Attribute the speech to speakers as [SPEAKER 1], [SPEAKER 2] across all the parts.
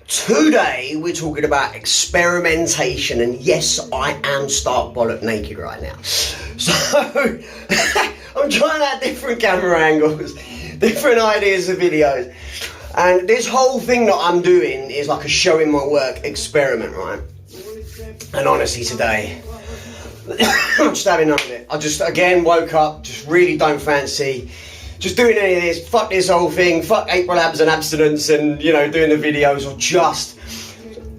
[SPEAKER 1] Today we're talking about experimentation, and yes, I am stark bollock naked right now. So I'm trying out different camera angles, different ideas of videos, and this whole thing that I'm doing is like a showing my work experiment, right? And honestly today, I'm just having none of it. I just again woke up, just really don't fancy just doing any of this. Fuck this whole thing, fuck April abs and abstinence and, you know, doing the videos, or just,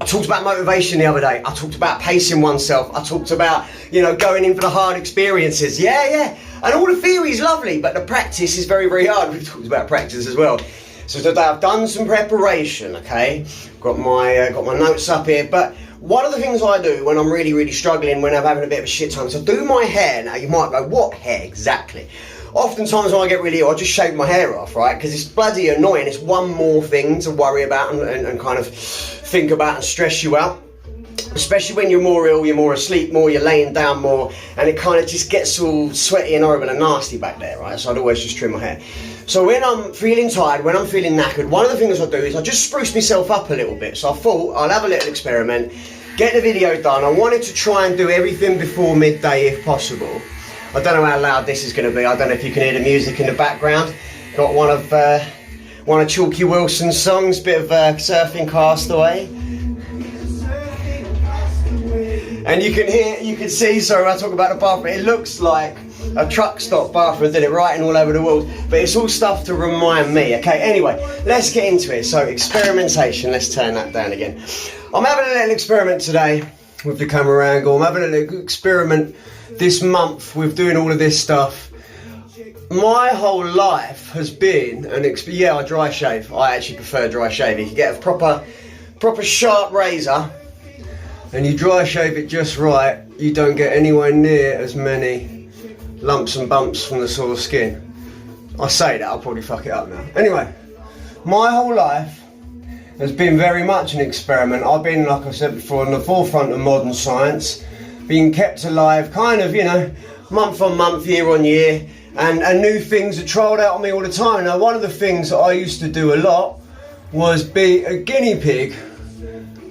[SPEAKER 1] I talked about motivation the other day, I talked about pacing oneself, I talked about, you know, going in for the hard experiences, yeah, and all the theory is lovely, but the practice is very, very hard. We've talked about practice as well. So today I've done some preparation, okay, got my notes up here, but one of the things I do when I'm really, really struggling, when I'm having a bit of a shit time, is I do my hair. Now you might go, what hair exactly? Oftentimes when I get really ill, I just shave my hair off, right? Because it's bloody annoying. It's one more thing to worry about and kind of think about and stress you out. Especially when you're more ill, you're more asleep more, you're laying down more, and it kind of just gets all sweaty and horrible and nasty back there, right? So I'd always just trim my hair. So when I'm feeling tired, when I'm feeling knackered, one of the things I do is I just spruce myself up a little bit. So I thought I'll have a little experiment, get the video done. I wanted to try and do everything before midday if possible. I don't know how loud this is going to be. I don't know if you can hear the music in the background. Got one of Chalky Wilson's songs, bit of Surfing Castaway. And you can see, sorry, when I talk about the bathroom, it looks like a truck stop bathroom, did it writing all over the walls, but it's all stuff to remind me. Okay, anyway, let's get into it. So experimentation, let's turn that down again. I'm having a little experiment today with the camera angle. I'm having a little experiment this month with doing all of this stuff. My whole life has been I dry shave. I actually prefer dry shave. You can get a proper sharp razor and you dry shave it just right, you don't get anywhere near as many lumps and bumps from the sore skin. I say that, I'll probably fuck it up now. Anyway, my whole life has been very much an experiment. I've been, like I said before, on the forefront of modern science, being kept alive, kind of, you know, month on month, year on year, and new things are trialled out on me all the time. Now, one of the things that I used to do a lot was be a guinea pig.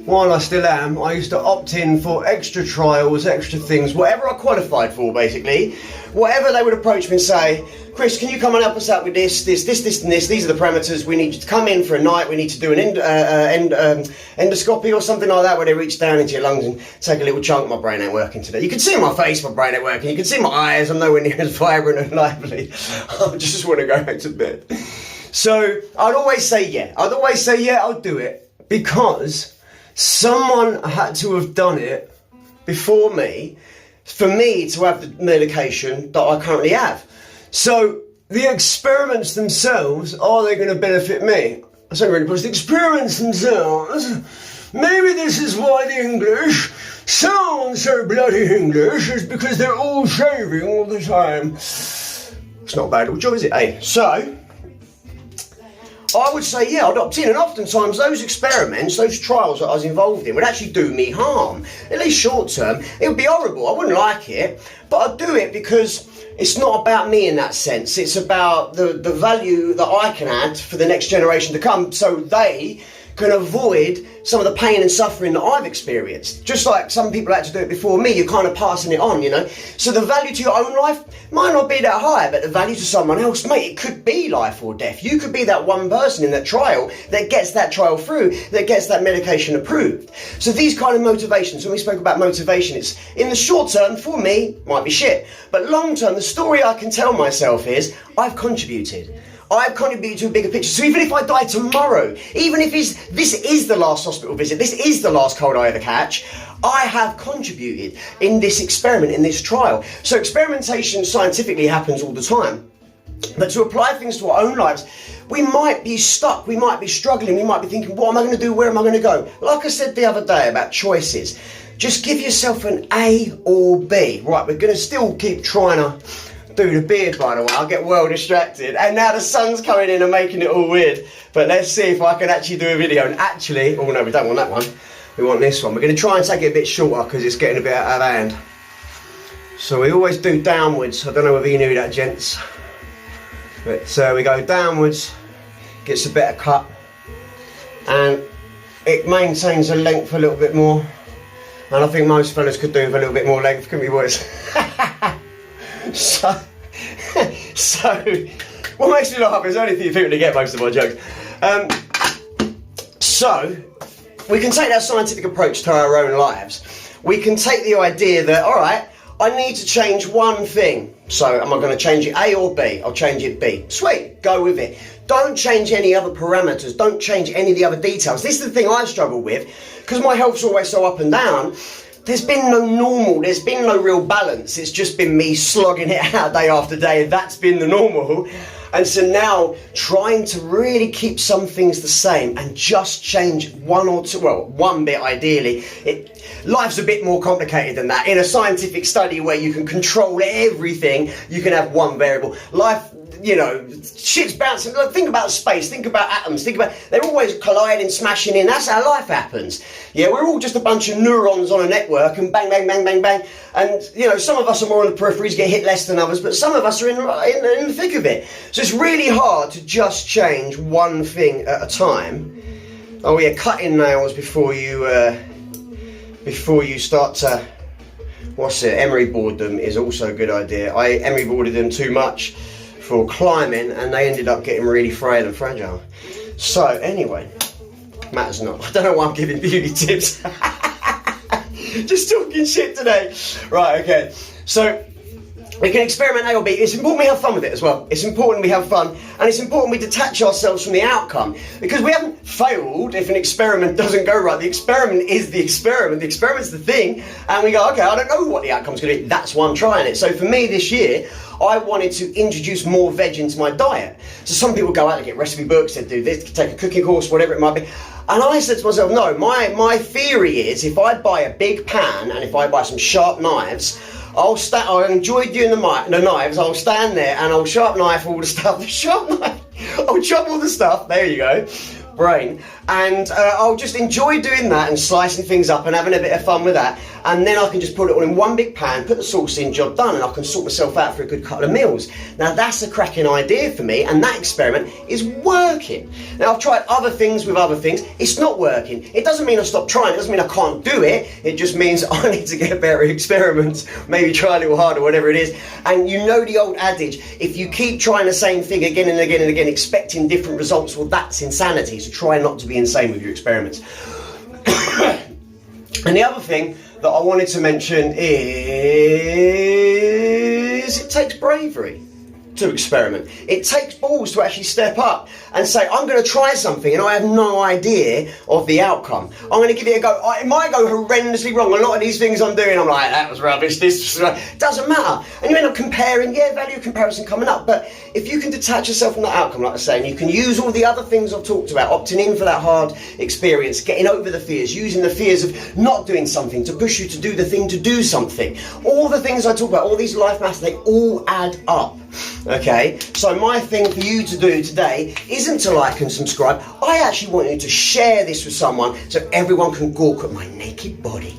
[SPEAKER 1] While I still am, I used to opt in for extra trials, extra things, whatever I qualified for, basically. Whatever they would approach me and say, Chris, can you come and help us out with this, and this, these are the parameters, we need you to come in for a night, we need to do an endoscopy or something like that, where they reach down into your lungs and take a little chunk. My brain ain't working today. You can see my face, my brain ain't working, you can see my eyes, I'm nowhere near as vibrant and lively. I just want to go back to bed. So, I'd always say yeah, I'll do it, because someone had to have done it before me for me to have the medication that I currently have. So the experiments themselves, are they going to benefit me? I don't really push the experiments themselves. Maybe this is why the English sound so bloody English, is because they're all shaving all the time. It's not a bad job, is it? Hey, so I would say, yeah, I'd opt in, and oftentimes those experiments, those trials that I was involved in would actually do me harm, at least short term. It would be horrible, I wouldn't like it, but I'd do it because it's not about me in that sense. It's about the value that I can add for the next generation to come, so they can avoid some of the pain and suffering that I've experienced. Just like some people had to do it before me, you're kind of passing it on, you know. So the value to your own life might not be that high, but the value to someone else, mate, it could be life or death. You could be that one person in that trial that gets that trial through, that gets that medication approved. So these kind of motivations, when we spoke about motivation, it's in the short term, for me, might be shit. But long term, the story I can tell myself is, I've contributed. I've contributed to a bigger picture. So even if I die tomorrow, even if this is the last hospital visit, this is the last cold I ever catch, I have contributed in this experiment, in this trial. So experimentation scientifically happens all the time. But to apply things to our own lives, we might be stuck, we might be struggling, we might be thinking, what am I going to do, where am I going to go? Like I said the other day about choices, just give yourself an A or B. Right, we're going to still keep trying to do the beard, by the way. I'll get well distracted, and now the sun's coming in and making it all weird. But let's see if I can actually do a video. And actually, oh no, we don't want that one, we want this one. We're going to try and take it a bit shorter because it's getting a bit out of hand. So we always do downwards. I don't know whether you knew that, gents, but we go downwards, gets a better cut, and it maintains the length a little bit more. And I think most fellas could do with a little bit more length, couldn't we, boys? so, what makes me laugh is only few people to get most of my jokes. So, we can take that scientific approach to our own lives. We can take the idea that, all right, I need to change one thing. So, am I going to change it A or B? I'll change it B. Sweet, go with it. Don't change any other parameters. Don't change any of the other details. This is the thing I struggle with, because my health's always so up and down. There's been no normal, there's been no real balance. It's just been me slogging it out day after day. That's been the normal. And so now, trying to really keep some things the same and just change one or two, well, one bit ideally. Life's a bit more complicated than that. In a scientific study where you can control everything, you can have one variable. Life, you know, shit's bouncing. Look, think about space, think about atoms, they're always colliding, smashing in. That's how life happens. Yeah, we're all just a bunch of neurons on a network, and bang, bang, bang, bang, bang. And, you know, some of us are more on the peripheries, get hit less than others, but some of us are in the thick of it. So it's really hard to just change one thing at a time. Oh yeah, cutting nails before you start to, emery board them is also a good idea. I emery boarded them too much for climbing, and they ended up getting really frail and fragile. So anyway, matters not. I don't know why I'm giving beauty tips. Just talking shit today. Right, okay. So we can experiment A or B. It's important we have fun with it as well. It's important we have fun, and it's important we detach ourselves from the outcome, because we haven't failed if an experiment doesn't go right. The experiment is the experiment. The experiment's the thing, and we go, okay, I don't know what the outcome's going to be. That's why I'm trying it. So for me this year, I wanted to introduce more veg into my diet. So some people go out and get recipe books, they do this, take a cooking course, whatever it might be. And I said to myself, no, my theory is if I buy a big pan and if I buy some sharp knives, I enjoy doing the knives. I'll stand there and I'll sharp knife all the stuff. I'll chop all the stuff. There you go, brain. And I'll just enjoy doing that and slicing things up and having a bit of fun with that. And then I can just put it all in one big pan, put the sauce in, job done, and I can sort myself out for a good couple of meals. Now that's a cracking idea for me, and that experiment is working. Now I've tried other things with other things, it's not working. It doesn't mean I stop trying, it doesn't mean I can't do it, it just means I need to get better experiments, maybe try a little harder, whatever it is. And you know the old adage, if you keep trying the same thing again and again and again, expecting different results, well that's insanity, so try not to be insane with your experiments. And the other thing that I wanted to mention is it takes bravery to experiment. It takes balls to actually step up and say, I'm going to try something and I have no idea of the outcome. I'm going to give it a go. It might go horrendously wrong. A lot of these things I'm doing, I'm like, that was rubbish, this was rubbish. Doesn't matter. And you end up comparing, value comparison coming up. But if you can detach yourself from that outcome, like I say, and you can use all the other things I've talked about, opting in for that hard experience, getting over the fears, using the fears of not doing something to push you to do the thing to do something. All the things I talk about, all these life matters, they all add up. Okay, so my thing for you to do today isn't to like and subscribe. I actually want you to share this with someone so everyone can gawk at my naked body.